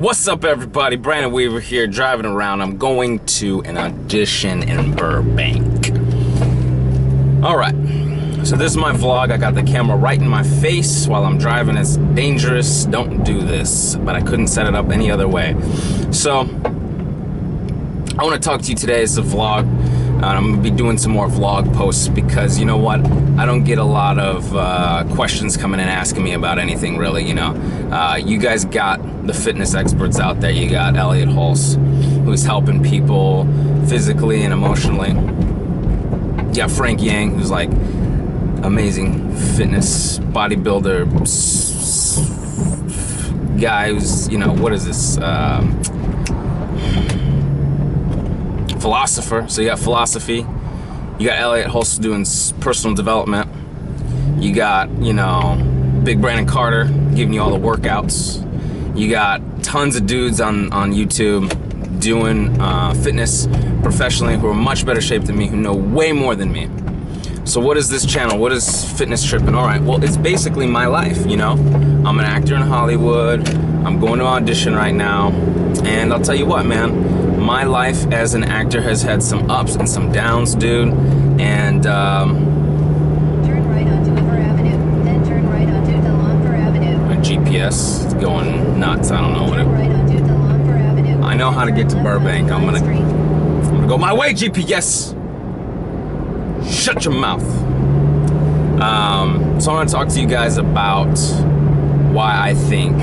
What's up, everybody? Brandon Weaver here, driving around. I'm going to an audition in Burbank. Alright, so this is my vlog. I got the camera right in my face while I'm driving. It's dangerous. Don't do this. But I couldn't set it up any other way. So, I want to talk to you today. It's a vlog. I'm going to be doing some more vlog posts because, you know what, I don't get a lot of questions coming in asking me about anything really, you know. You guys got the fitness experts out there. You got Elliot Hulse, who's helping people physically and emotionally. You got Frank Yang, who's like amazing fitness bodybuilder guy who's, you know, what is this? Philosopher. So you got philosophy. You got Elliot Hulse doing personal development. You got, you know, Big Brandon Carter giving you all the workouts. You got tons of dudes on YouTube doing fitness professionally who are much better shape than me, who know way more than me. So what is this channel? What is Fitness Trippin'? All right, well, it's basically my life, you know. I'm an actor in Hollywood. I'm going to audition right now. And I'll tell you what, man, my life as an actor has had some ups and some downs, dude. And turn right onto River Avenue, then turn right onto Delaware Avenue. My GPS is going nuts. I don't know what it. Right onto Delaware Avenue. I know how to get to Burbank. I'm gonna go my way, GPS. Shut your mouth. So I want to talk to you guys about why I think.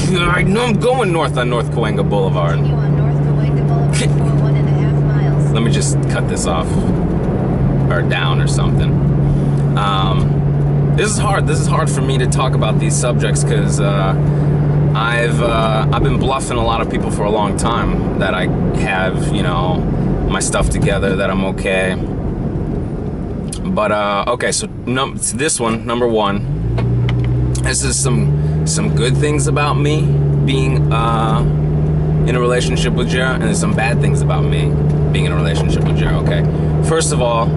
North on North Cahuenga Boulevard. I know I'm going north on North Cahuenga Boulevard. Continue on North Cahuenga Boulevard for 1.5 miles. Let me just cut this off or down or something. This is hard. This is hard for me to talk about these subjects because I've been bluffing a lot of people for a long time that I have, you know, my stuff together, that I'm okay. But okay, so this one, number one. This is some good things about me being in a relationship with Jera, and there's some bad things about me being in a relationship with Jera. Okay, first of all,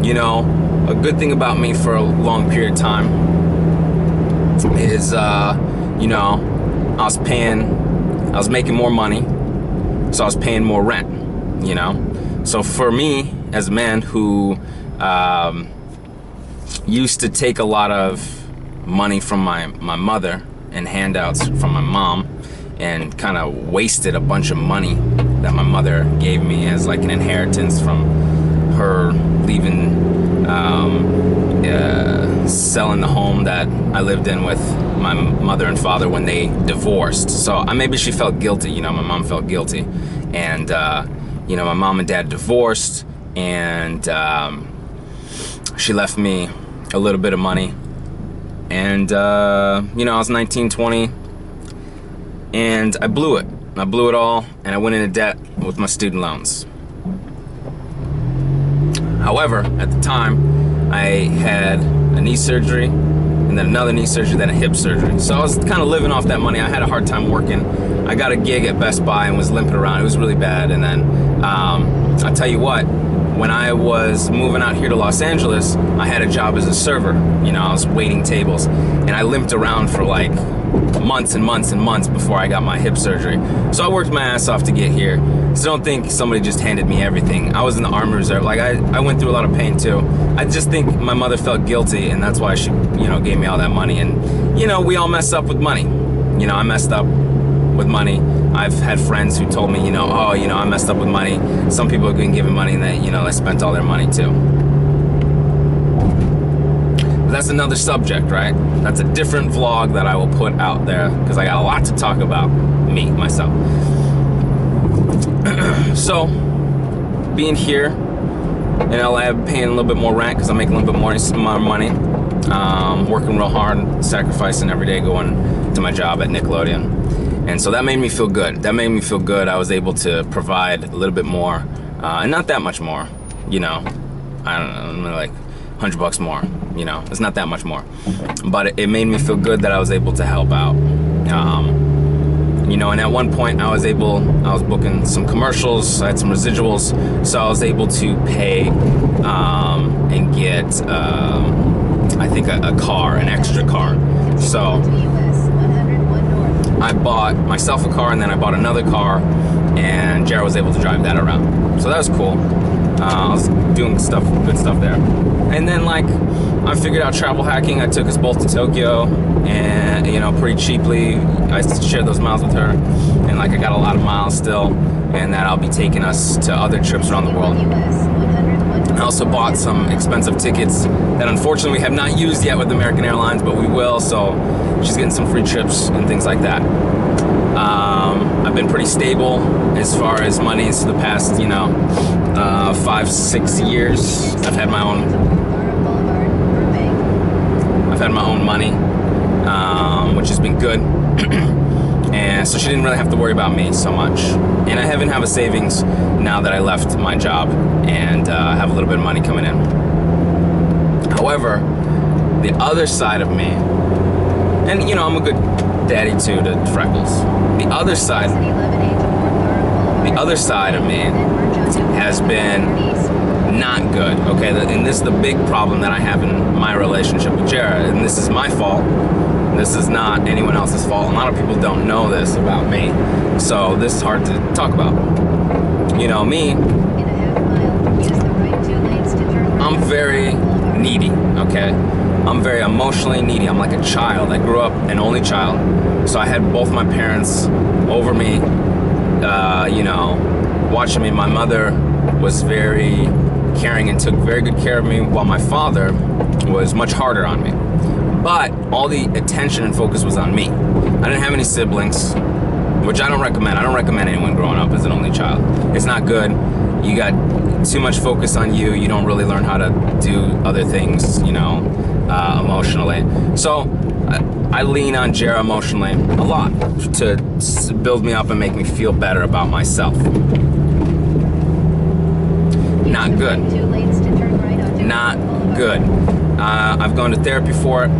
you know, a good thing about me for a long period of time is, you know, I was making more money, so I was paying more rent, you know. So for me, as a man who used to take a lot of money from my mother and handouts from my mom and kind of wasted a bunch of money that my mother gave me as like an inheritance from her leaving, selling the home that I lived in with my mother and father when they divorced. So maybe she felt guilty, you know, my mom felt guilty. And, you know, my mom and dad divorced, and she left me a little bit of money. And, you know, I was 19, 20, and I blew it. I blew it all, and I went into debt with my student loans. However, at the time, I had a knee surgery, and then another knee surgery, then a hip surgery. So I was kind of living off that money. I had a hard time working. I got a gig at Best Buy and was limping around. It was really bad. And then, I'll tell you what, when I was moving out here to Los Angeles, I had a job as a server. You know, I was waiting tables, and I limped around for like months and months and months before I got my hip surgery. So I worked my ass off to get here. So don't think somebody just handed me everything. I was in the Army Reserve. Like, I went through a lot of pain too. I just think my mother felt guilty, and that's why she, you know, gave me all that money. And, you know, we all mess up with money. You know, I messed up with money. I've had friends who told me, you know, oh, you know, I messed up with money. Some people have been given money and they, you know, they spent all their money too. But that's another subject, right? That's a different vlog that I will put out there because I got a lot to talk about, me, myself. So, being here in LA, I'm paying a little bit more rent because I'm making a little bit more money. Working real hard, sacrificing every day, going to my job at Nickelodeon. And so that made me feel good. That made me feel good. I was able to provide a little bit more, and not that much more, you know. I don't know, like $100 more, you know. It's not that much more. But it made me feel good that I was able to help out. You know, and at one point I was booking some commercials, I had some residuals, so I was able to pay and get, I think, a car, an extra car. So I bought myself a car, and then I bought another car, and Jera was able to drive that around. So that was cool. I was doing good stuff there. And then like, I figured out travel hacking. I took us both to Tokyo, and you know, pretty cheaply. I shared those miles with her, and like I got a lot of miles still, and that I'll be taking us to other trips around the world. I also bought some expensive tickets that unfortunately we have not used yet with American Airlines, but we will, so she's getting some free trips and things like that. I've been pretty stable as far as monies the past, you know, 5-6 years. I've had my own money, which has been good. And so she didn't really have to worry about me so much. And I even have a savings now that I left my job, and have a little bit of money coming in. However, the other side of me, and you know, I'm a good daddy too to Freckles. The other side of me has been not good, okay? And this is the big problem that I have in my relationship with Jera, and this is my fault. This is not anyone else's fault. A lot of people don't know this about me, so this is hard to talk about. You know, me, I'm very needy, okay? I'm very emotionally needy. I'm like a child. I grew up an only child, so I had both my parents over me, you know, watching me. My mother was very caring and took very good care of me, while my father was much harder on me. But all the attention and focus was on me. I didn't have any siblings, which I don't recommend. I don't recommend anyone growing up as an only child. It's not good. You got too much focus on you. You don't really learn how to do other things, you know, emotionally. So I lean on Jera emotionally a lot to build me up and make me feel better about myself. Not good. Not good. I've gone to therapy for it.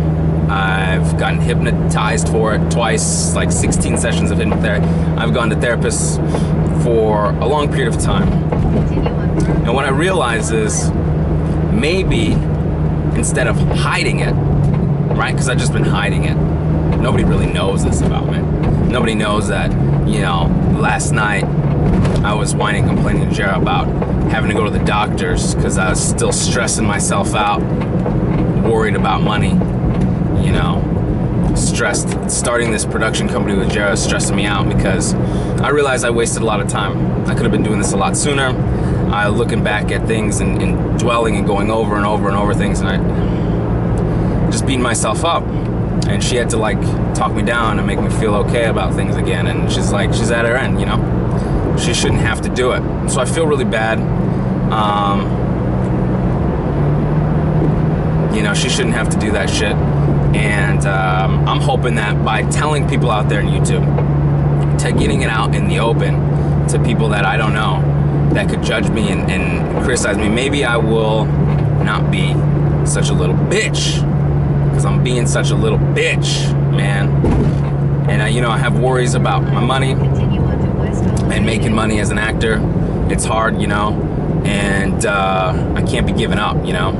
I've gotten hypnotized for it twice, like 16 sessions of hypnotherapy. I've gone to therapists for a long period of time. And what I realize is, maybe instead of hiding it, right? Because I've just been hiding it. Nobody really knows this about me. Nobody knows that, you know, last night I was whining, complaining to Jera about having to go to the doctors because I was still stressing myself out, worried about money, you know, stressed. Starting this production company with Jera is stressing me out because I realized I wasted a lot of time. I could have been doing this a lot sooner. Looking back at things and dwelling and going over and over and over things, and I just beating myself up. And she had to like talk me down and make me feel okay about things again. And she's like, she's at her end, you know. She shouldn't have to do it. So I feel really bad. You know, she shouldn't have to do that shit. And I'm hoping that by telling people out there on YouTube, to getting it out in the open to people that I don't know, that could judge me and criticize me, maybe I will not be such a little bitch. Because I'm being such a little bitch, man. And you know, I have worries about my money and making money as an actor. It's hard, you know, and I can't be giving up, you know.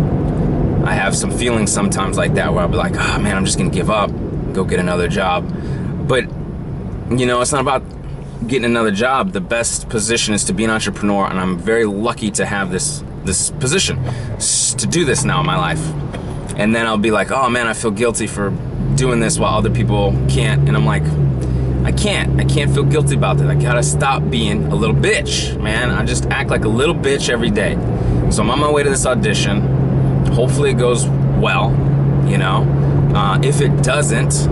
I have some feelings sometimes like that where I'll be like, oh man, I'm just gonna give up, go get another job. But you know, it's not about getting another job. The best position is to be an entrepreneur, and I'm very lucky to have this position, to do this now in my life. And then I'll be like, oh man, I feel guilty for doing this while other people can't. And I'm like, I can't feel guilty about that. I gotta stop being a little bitch, man. I just act like a little bitch every day. So I'm on my way to this audition. Hopefully it goes well, you know. If it doesn't,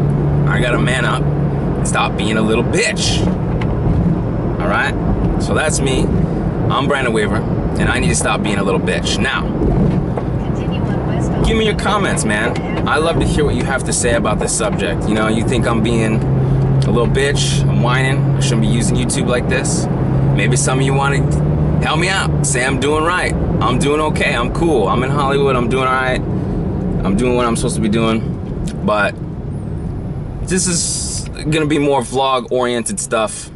I gotta man up and stop being a little bitch. All right? So that's me. I'm Brandon Weaver, and I need to stop being a little bitch. Now, give me your comments, man. I love to hear what you have to say about this subject. You know, you think I'm being a little bitch, I'm whining, I shouldn't be using YouTube like this. Maybe some of you want to help me out, say I'm doing right, I'm doing okay, I'm cool, I'm in Hollywood, I'm doing all right, I'm doing what I'm supposed to be doing. But this is gonna be more vlog-oriented stuff.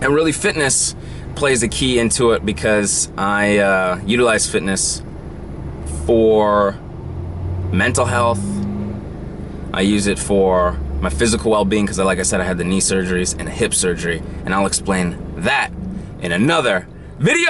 And really, fitness plays a key into it because I utilize fitness for mental health. I use it for my physical well-being, because like I said, I had the knee surgeries and a hip surgery, and I'll explain that in another video.